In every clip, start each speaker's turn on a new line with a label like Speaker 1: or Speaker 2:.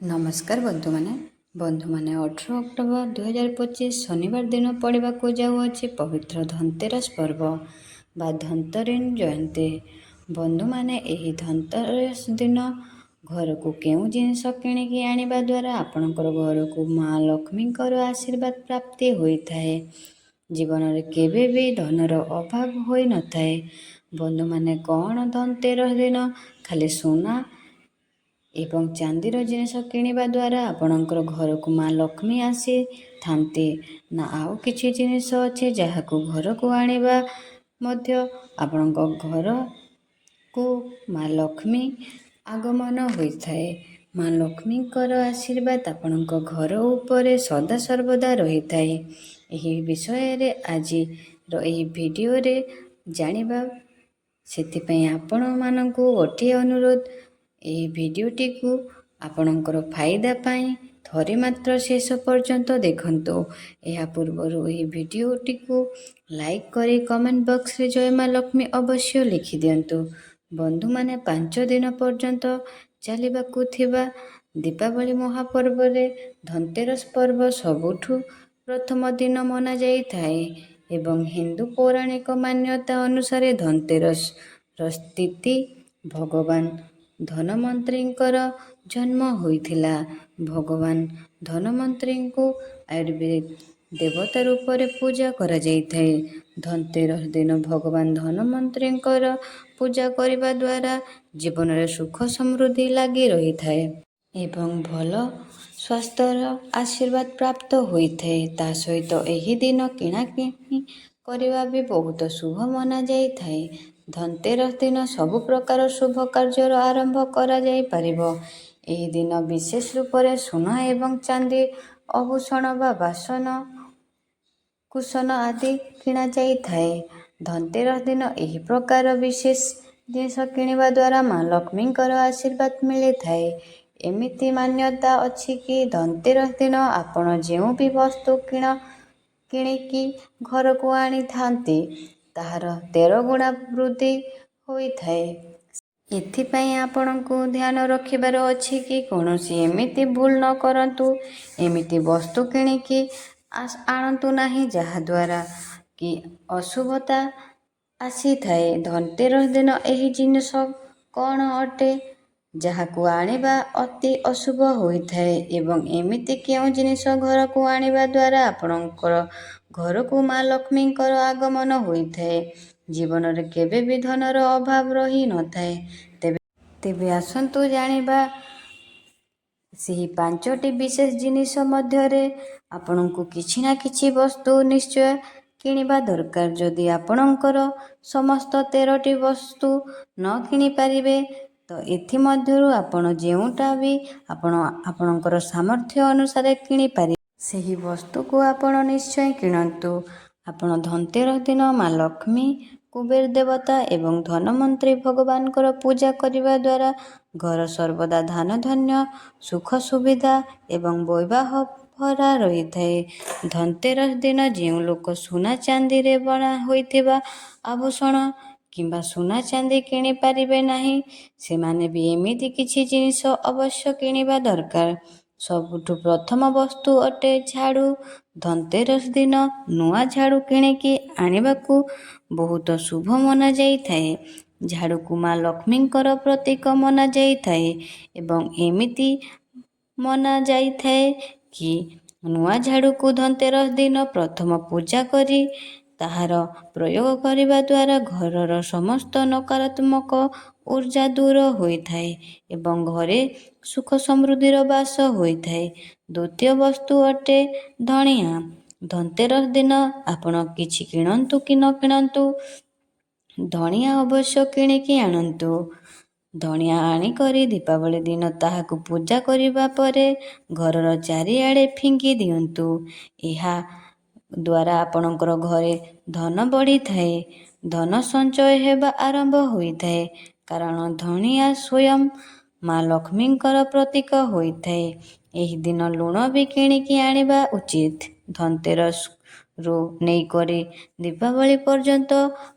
Speaker 1: ନମସ୍କାର ବନ୍ଧୁମାନେ 18 ଅକ୍ଟୋବର 2025 ଶନିବାର ଦିନ ପଡ଼ିବାକୁ ଯାଉଅଛି ପବିତ୍ର ଧନତେରସ ପର୍ବ ବା ଧନ୍ତରିଣୀ ଜୟନ୍ତୀ। ବନ୍ଧୁମାନେ, ଏହି ଧନତେରସ ଦିନ ଘରକୁ କେଉଁ ଜିନିଷ କିଣିକି ଆଣିବା ଦ୍ୱାରା ଆପଣଙ୍କର ଘରକୁ ମା ଲକ୍ଷ୍ମୀଙ୍କର ଆଶୀର୍ବାଦ ପ୍ରାପ୍ତି ହୋଇଥାଏ। ଜୀବନରେ କେବେ ବି ଧନର ଅଭାବ ହୋଇନଥାଏ। ବନ୍ଧୁମାନେ, କ'ଣ ଧନତେରସ ଦିନ ଖାଲି ସୁନା ଏବଂ ଚାନ୍ଦିର ଜିନିଷ କିଣିବା ଦ୍ୱାରା ଆପଣଙ୍କର ଘରକୁ ମା ଲକ୍ଷ୍ମୀ ଆସିଥାନ୍ତି ନା ଆଉ କିଛି ଜିନିଷ ଅଛି ଯାହାକୁ ଘରକୁ ଆଣିବା ମଧ୍ୟ ଆପଣଙ୍କ ଘରକୁ ମା ଲକ୍ଷ୍ମୀ ଆଗମନ ହୋଇଥାଏ। ମା ଲକ୍ଷ୍ମୀଙ୍କର ଆଶୀର୍ବାଦ ଆପଣଙ୍କ ଘର ଉପରେ ସଦାସର୍ବଦା ରହିଥାଏ। ଏହି ବିଷୟରେ ଆଜିର ଏହି ଭିଡ଼ିଓରେ ଜାଣିବା। ସେଥିପାଇଁ ଆପଣମାନଙ୍କୁ ଗୋଟିଏ ଅନୁରୋଧ, ଏହି ଭିଡ଼ିଓଟିକୁ ଆପଣଙ୍କର ଫାଇଦା ପାଇଁ ଥରେ ମାତ୍ର ଶେଷ ପର୍ଯ୍ୟନ୍ତ ଦେଖନ୍ତୁ। ଏହା ପୂର୍ବରୁ ଏହି ଭିଡ଼ିଓଟିକୁ ଲାଇକ୍ କରି କମେଣ୍ଟ ବକ୍ସରେ ଜୟ ମା ଲକ୍ଷ୍ମୀ ଅବଶ୍ୟ ଲେଖିଦିଅନ୍ତୁ। ବନ୍ଧୁମାନେ, 5 ଦିନ ପର୍ଯ୍ୟନ୍ତ ଚାଲିବାକୁ ଥିବା ଦୀପାବଳି ମହାପର୍ବରେ ଧନତେରସ ପର୍ବ ସବୁଠୁ ପ୍ରଥମ ଦିନ ମନାଯାଇଥାଏ ଏବଂ ହିନ୍ଦୁ ପୌରାଣିକ ମାନ୍ୟତା ଅନୁସାରେ ଧନତେରସର ତିଥି ଭଗବାନ ଧନୱନ୍ତରୀଙ୍କର ଜନ୍ମ ହୋଇଥିଲା। ଭଗବାନ ଧନୱନ୍ତରୀଙ୍କୁ ଆୟୁର୍ବେଦ ଦେବତା ରୂପରେ ପୂଜା କରାଯାଇଥାଏ। ଧନତେରସ ଦିନ ଭଗବାନ ଧନୱନ୍ତରୀଙ୍କର ପୂଜା କରିବା ଦ୍ୱାରା ଜୀବନରେ ସୁଖ ସମୃଦ୍ଧି ଲାଗି ରହିଥାଏ ଏବଂ ଭଲ ସ୍ୱାସ୍ଥ୍ୟର ଆଶୀର୍ବାଦ ପ୍ରାପ୍ତ ହୋଇଥାଏ। ତା ସହିତ ଏହି ଦିନ କିଣାକିଣି କରିବା ବି ବହୁତ ଶୁଭ ମନାଯାଇଥାଏ। ଧନତେରସ ଦିନ ସବୁ ପ୍ରକାର ଶୁଭ କାର୍ଯ୍ୟର ଆରମ୍ଭ କରାଯାଇପାରିବ। ଏହି ଦିନ ବିଶେଷ ରୂପରେ ସୁନା ଏବଂ ଚାନ୍ଦି ଆଭୂଷଣ ବା ବାସନ କୁସନ ଆଦି କିଣାଯାଇଥାଏ। ଧନତେରସ ଦିନ ଏହି ପ୍ରକାର ବିଶେଷ ଜିନିଷ କିଣିବା ଦ୍ୱାରା ମା ଲକ୍ଷ୍ମୀଙ୍କର ଆଶୀର୍ବାଦ ମିଳିଥାଏ। ଏମିତି ମାନ୍ୟତା ଅଛି କି ଧନତେରସ ଦିନ ଆପଣ ଯେଉଁ ବି ବସ୍ତୁ କିଣିକି ଘରକୁ ଆଣିଥାନ୍ତି ତାହାର 13 ଗୁଣା ବୃଦ୍ଧି ହୋଇଥାଏ। ଏଥିପାଇଁ ଆପଣଙ୍କୁ ଧ୍ୟାନ ରଖିବାର ଅଛି କି କୌଣସି ଏମିତି ଭୁଲ ନ କରନ୍ତୁ, ଏମିତି ବସ୍ତୁ କିଣିକି ଆଣନ୍ତୁ ନାହିଁ ଯାହାଦ୍ୱାରା କି ଅଶୁଭତା ଆସିଥାଏ। ଧନତେରସ ଦିନ ଏହି ଜିନିଷ କ'ଣ ଅଟେ ଯାହାକୁ ଆଣିବା ଅତି ଅଶୁଭ ହୋଇଥାଏ ଏବଂ ଏମିତି କେଉଁ ଜିନିଷ ଘରକୁ ଆଣିବା ଦ୍ୱାରା ଆପଣଙ୍କର ଘରକୁ ମା ଲକ୍ଷ୍ମୀଙ୍କର ଆଗମନ ହୋଇଥାଏ। ଜୀବନରେ କେବେ ବି ଧନର ଅଭାବ ରହିନଥାଏ। ତେବେ ଆସନ୍ତୁ ଜାଣିବା ସେହି 5ଟି ବିଶେଷ ଜିନିଷ ମଧ୍ୟରେ ଆପଣଙ୍କୁ କିଛି ନା କିଛି ବସ୍ତୁ ନିଶ୍ଚୟ କିଣିବା ଦରକାର। ଯଦି ଆପଣଙ୍କର ସମସ୍ତ 13ଟି ବସ୍ତୁ ନ କିଣିପାରିବେ ତ ଏଥିମଧ୍ୟରୁ ଆପଣ ଯେଉଁଟା ବି ଆପଣଙ୍କର ସାମର୍ଥ୍ୟ ଅନୁସାରେ କିଣିପାରିବେ ସେହି ବସ୍ତୁକୁ ଆପଣ ନିଶ୍ଚୟ କିଣନ୍ତୁ। ଆପଣ ଧନତେରସ ଦିନ ମା ଲକ୍ଷ୍ମୀ, କୁବେର ଦେବତା ଏବଂ ଧନୱନ୍ତରୀ ଭଗବାନଙ୍କର ପୂଜା କରିବା ଦ୍ୱାରା ଘର ସର୍ବଦା ଧନ-ଧାନ୍ୟ, ସୁଖ ସୁବିଧା ଏବଂ ବୈବାହ ଭରା ରହିଥାଏ। ଧନତେରସ ଦିନ ଯେଉଁ ଲୋକ ସୁନା ଚାନ୍ଦିରେ ବନା ହୋଇଥିବା ଆଭୂଷଣ କିମ୍ବା ସୁନା ଚାନ୍ଦି କିଣିପାରିବେ ନାହିଁ ସେମାନେ ବି ଏମିତି କିଛି ଜିନିଷ ଅବଶ୍ୟ କିଣିବା ଦରକାର। ସବୁଠୁ ପ୍ରଥମ ବସ୍ତୁ ଅଟେ ଝାଡ଼ୁ। ଧନତେରସ ଦିନ ନୂଆ ଝାଡ଼ୁ କିଣିକି ଆଣିବାକୁ ବହୁତ ଶୁଭ ମନାଯାଇଥାଏ। ଝାଡ଼ୁକୁ ମା ଲକ୍ଷ୍ମୀଙ୍କର ପ୍ରତୀକ ମନାଯାଇଥାଏ ଏବଂ ଏମିତି ମନାଯାଇଥାଏ କି ନୂଆ ଝାଡ଼ୁକୁ ଧନତେରସ ଦିନ ପ୍ରଥମ ପୂଜା କରି ତାହାର ପ୍ରୟୋଗ କରିବା ଦ୍ୱାରା ଘରର ସମସ୍ତ ନକାରାତ୍ମକ ଊର୍ଜା ଦୂର ହୋଇଥାଏ ଏବଂ ଘରେ ସୁଖ ସମୃଦ୍ଧିର ବାସ ହୋଇଥାଏ। ଦ୍ୱିତୀୟ ବସ୍ତୁ ଅଟେ ଧଣିଆ। ଧନତେରସ ଦିନ ଆପଣ କିଛି କିଣନ୍ତୁ କି ନ କିଣନ୍ତୁ, ଧଣିଆ ଅବଶ୍ୟ କିଣିକି ଆଣନ୍ତୁ। ଧଣିଆ ଆଣିକରି ଦୀପାବଳି ଦିନ ତାହାକୁ ପୂଜା କରିବା ପରେ ଘରର ଚାରିଆଡ଼େ ଫିଙ୍ଗି ଦିଅନ୍ତୁ। ଏହା ଦ୍ୱାରା ଆପଣଙ୍କର ଘରେ ଧନ ବଢ଼ିଥାଏ, ଧନ ସଞ୍ଚୟ ହେବା ଆରମ୍ଭ ହୋଇଥାଏ କାରଣ ଧଣିଆ ସ୍ୱୟଂ ମା ଲକ୍ଷ୍ମୀଙ୍କର ପ୍ରତୀକ ହୋଇଥାଏ। ଏହି ଦିନ ଲୁଣ ବି କିଣିକି ଆଣିବା ଉଚିତ। ଧନତେରସରୁ ନେଇକରି ଦୀପାବଳି ପର୍ଯ୍ୟନ୍ତ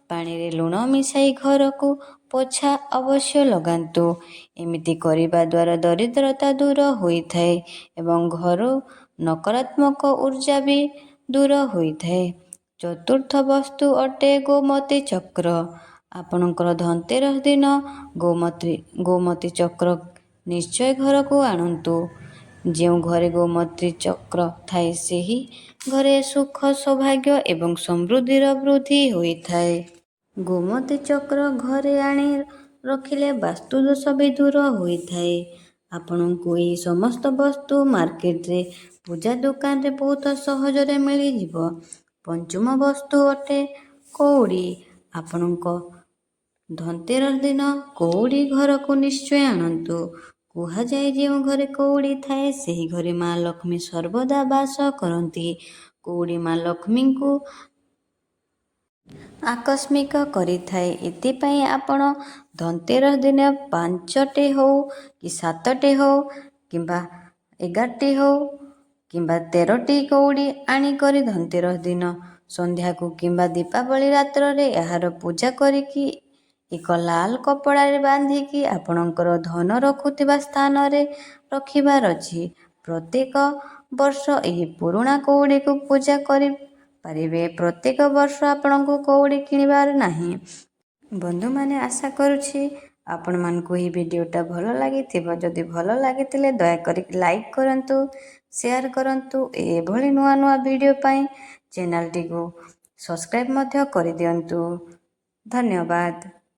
Speaker 1: ପାଣିରେ ଲୁଣ ମିଶାଇ ଘରକୁ ପୋଛା ଅବଶ୍ୟ ଲଗାନ୍ତୁ। ଏମିତି କରିବା ଦ୍ୱାରା ଦରିଦ୍ରତା ଦୂର ହୋଇଥାଏ ଏବଂ ଘରୁ ନକାରାତ୍ମକ ଉର୍ଜା ବି ଦୂର ହୋଇଥାଏ। ଚତୁର୍ଥ ବସ୍ତୁ ଅଟେ ଗୋମତୀ ଚକ୍ର। ଆପଣଙ୍କର ଧନତେରସ ଦିନ ଗୋମତୀ ଚକ୍ର ନିଶ୍ଚୟ ଘରକୁ ଆଣନ୍ତୁ। ଯେଉଁ ଘରେ ଗୋମତୀ ଚକ୍ର ଥାଏ ସେହି ଘରେ ସୁଖ ସୌଭାଗ୍ୟ ଏବଂ ସମୃଦ୍ଧିର ବୃଦ୍ଧି ହୋଇଥାଏ। ଗୋମତୀ ଚକ୍ର ଘରେ ଆଣି ରଖିଲେ ବାସ୍ତୁଦୋଷ ବି ଦୂର ହୋଇଥାଏ। ଆପଣଙ୍କୁ ଏହି ସମସ୍ତ ବସ୍ତୁ ମାର୍କେଟରେ ପୂଜା ଦୋକାନରେ ବହୁତ ସହଜରେ ମିଳିଯିବ। ପଞ୍ଚମ ବସ୍ତୁ ଅଟେ କଉଡ଼ି। ଆପଣଙ୍କ ଧନତେରସ ଦିନ କଉଡ଼ି ଘରକୁ ନିଶ୍ଚୟ ଆଣନ୍ତୁ। କୁହାଯାଏ ଯେଉଁ ଘରେ କଉଡ଼ି ଥାଏ ସେହି ଘରେ ମା ଲକ୍ଷ୍ମୀ ସର୍ବଦା ବାସ କରନ୍ତି। କଉଡ଼ି ମା ଲକ୍ଷ୍ମୀଙ୍କୁ ଆକସ୍ମିକ କରିଥାଏ। ଏଥିପାଇଁ ଆପଣ ଧନତେରସ ଦିନ 5ଟି ହେଉ କି 7ଟି ହେଉ କିମ୍ବା 11ଟି ହେଉ କିମ୍ବା 13ଟି କଉଡ଼ି ଆଣିକରି ଧନତେରସ ଦିନ ସନ୍ଧ୍ୟାକୁ କିମ୍ବା ଦୀପାବଳି ରାତ୍ରରେ ଏହାର ପୂଜା କରିକି ଏକ ଲାଲ କପଡ଼ାରେ ବାନ୍ଧିକି ଆପଣଙ୍କର ଧନ ରଖୁଥିବା ସ୍ଥାନରେ ରଖିବାର ଅଛି। ପ୍ରତ୍ୟେକ ବର୍ଷ ଏହି ପୁରୁଣା କଉଡ଼ିକୁ ପୂଜା କରିପାରିବେ। ପ୍ରତ୍ୟେକ ବର୍ଷ ଆପଣଙ୍କୁ କଉଡ଼ି କିଣିବାର ନାହିଁ। ବନ୍ଧୁମାନେ, ଆଶା କରୁଛି ଆପଣମାନଙ୍କୁ ଏହି ଭିଡ଼ିଓଟା ଭଲ ଲାଗିଥିବ। ଯଦି ଭଲ ଲାଗିଥିଲେ ଦୟାକରି ଲାଇକ୍ କରନ୍ତୁ, ସେୟାର କରନ୍ତୁ। ଏଭଳି ନୂଆ ନୂଆ ଭିଡ଼ିଓ ପାଇଁ ଚ୍ୟାନେଲଟିକୁ ସବସ୍କ୍ରାଇବ୍ ମଧ୍ୟ କରିଦିଅନ୍ତୁ। ଧନ୍ୟବାଦ।